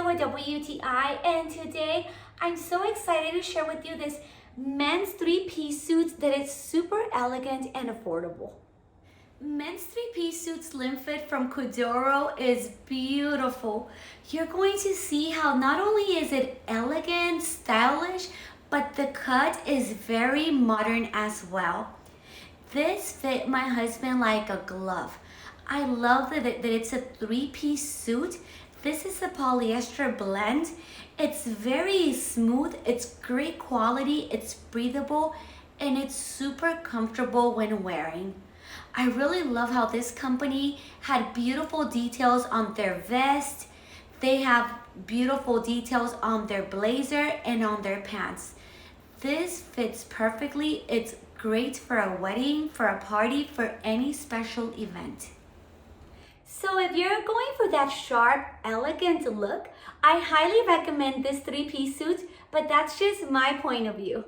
with WTI, and today I'm so excited to share with you this men's three-piece suit that is super elegant and affordable. Men's three-piece suit slim fit from KUDORO is beautiful. You're going to see how not only is it elegant, stylish, but the cut is very modern as well. This fit my husband like a glove. I love that it's a three-piece suit. This is a polyester blend. It's very smooth, it's great quality, it's breathable, and it's super comfortable when wearing. I really love how this company had beautiful details on their vest. They have beautiful details on their blazer and on their pants. This fits perfectly. It's great for a wedding, for a party, for any special event. So if you're going for that sharp, elegant look, I highly recommend this three-piece suit, but that's just my point of view.